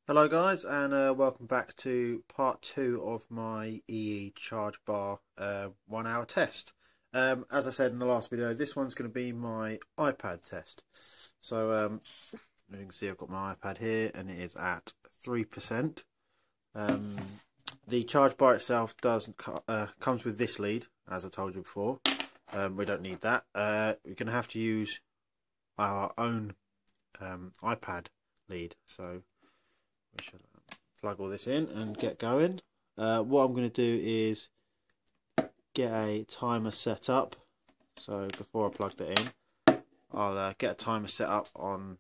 Hello guys, and welcome back to part 2 of my EE Charge Bar 1 hour test. As I said in the last video, this one's going to be my iPad test. So as you can see, I've got my iPad here and it is at 3%. The charge bar itself comes with this lead, as I told you before. We don't need that. We're going to have to use our own iPad lead. So we should plug all this in and get going. What I'm going to do is get a timer set up. So before I plug that in, I'll get a timer set up on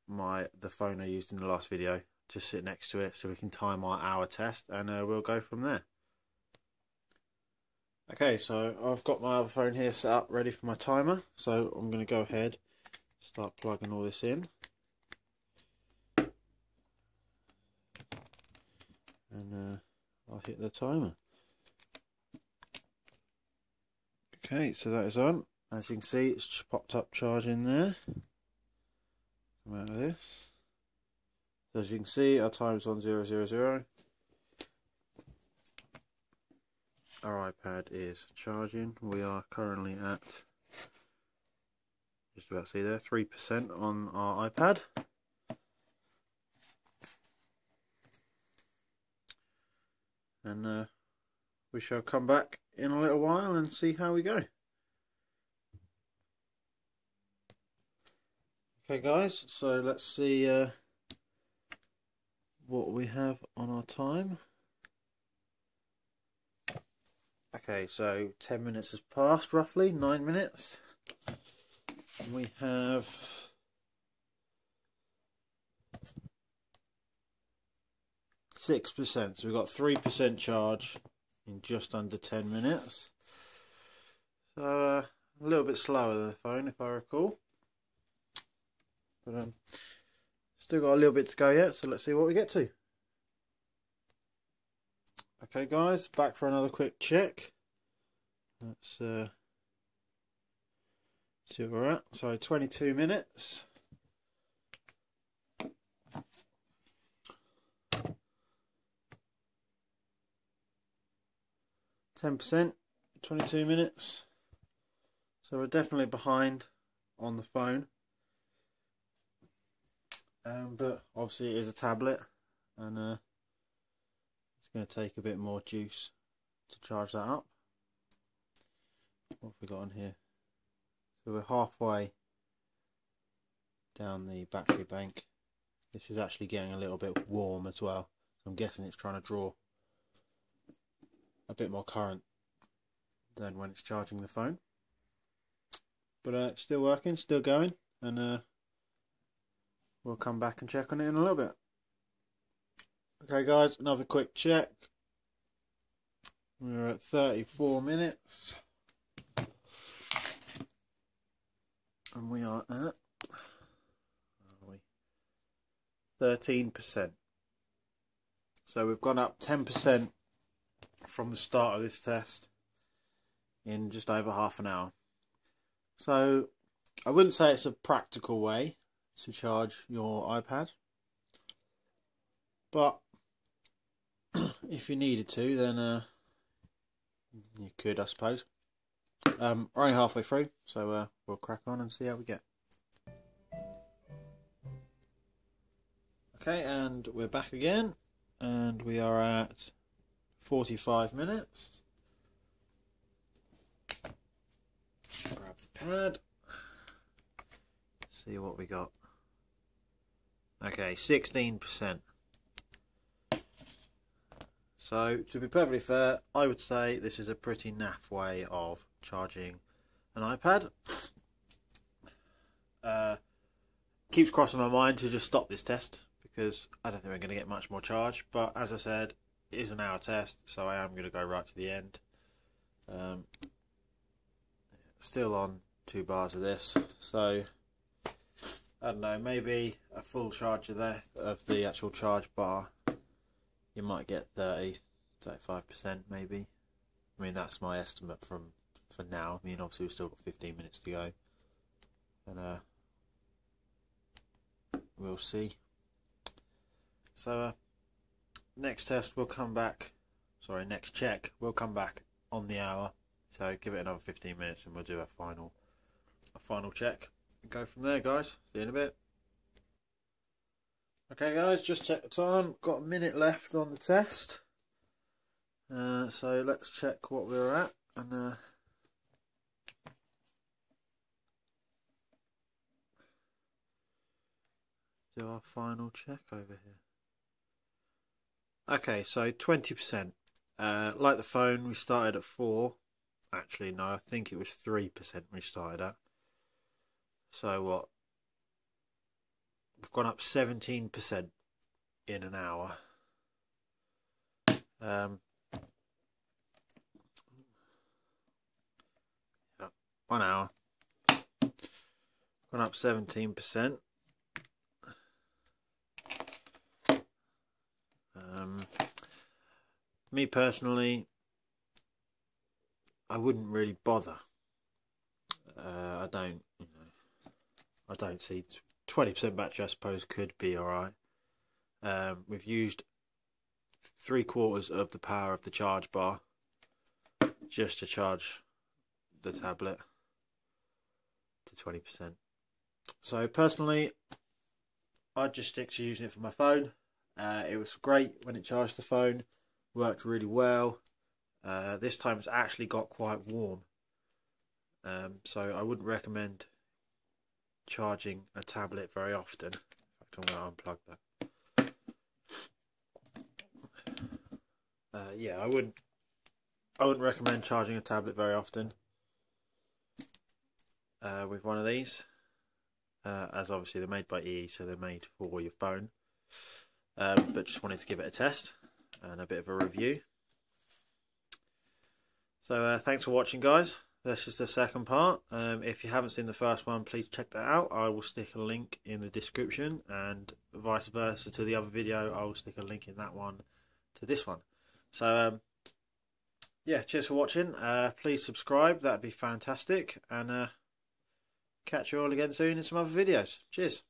the phone I used in the last video. Just sit next to it so we can time our hour test, and we'll go from there. Okay, so I've got my other phone here set up ready for my timer. So I'm going to go ahead, start plugging all this in. And I'll hit the timer. Okay, so that is on. As you can see, it's just popped up charging there. Come out of this. So as you can see, our time's on 000. Our iPad is charging. We are currently at, just about to see there, 3% on our iPad. And we shall come back in a little while and see how we go. Okay guys, so let's see what we have on our time. Okay, so 10 minutes has passed, roughly 9 minutes. And we have 6%, so we've got 3% charge in just under 10 minutes. So a little bit slower than the phone, if I recall. But still got a little bit to go yet, so let's see what we get to. Okay guys, back for another quick check. Let's see where we're at. So 22 minutes. 10%, 22 minutes. So we're definitely behind on the phone. But obviously it is a tablet, and it's going to take a bit more juice to charge that up. What have we got on here? So we're halfway down the battery bank. This is actually getting a little bit warm as well. So I'm guessing it's trying to draw a bit more current than when it's charging the phone. But it's still working, still going, and we'll come back and check on it in a little bit. Okay guys, another quick check. We're at 34 minutes. And we are at 13%. So we've gone up 10% from the start of this test in just over half an hour. So I wouldn't say it's a practical way to charge your iPad, but if you needed to, then you could, I suppose. We're only halfway through, so we'll crack on and see how we get. Okay, and we're back again, and we are at 45 minutes. Grab the pad, see what we got. Okay, 16%. So, to be perfectly fair, I would say this is a pretty naff way of charging an iPad. Keeps crossing my mind to just stop this test, because I don't think we're going to get much more charge. But as I said, it is an hour test, so I am going to go right to the end. Still on 2 bars of this, so I don't know, maybe a full charge of the actual charge bar, you might get 35% maybe. I mean, that's my estimate for now. I mean, obviously we've still got 15 minutes to go, and we'll see. So next test will come back, sorry, next check will come back on the hour. So give it another 15 minutes and we'll do a final check and go from there, guys. See you in a bit. Okay guys, just check the time, got a minute left on the test. So let's check what we're at and do our final check over here. Okay, so 20%. Like the phone, we started at 4. Actually, no, I think it was 3% we started at. So what? We've gone up 17% in an hour. 1 hour. Gone up 17%. Me personally, I wouldn't really bother. I don't see 20% battery. I suppose could be alright. We've used 3/4 of the power of the charge bar just to charge the tablet to 20%. So personally, I'd just stick to using it for my phone. It was great when it charged the phone, worked really well. This time it's actually got quite warm, so I wouldn't recommend charging a tablet very often. In fact, I'm going to unplug that. Yeah, I wouldn't recommend charging a tablet very often with one of these, as obviously they're made by EE, so they're made for your phone. But just wanted to give it a test and a bit of a review. So thanks for watching, guys. This is the second part. If you haven't seen the first one, please check that out. I will stick a link in the description, and vice versa to the other video. I will stick a link in that one to this one. So yeah, cheers for watching. Please subscribe, that'd be fantastic, and catch you all again soon in some other videos. Cheers.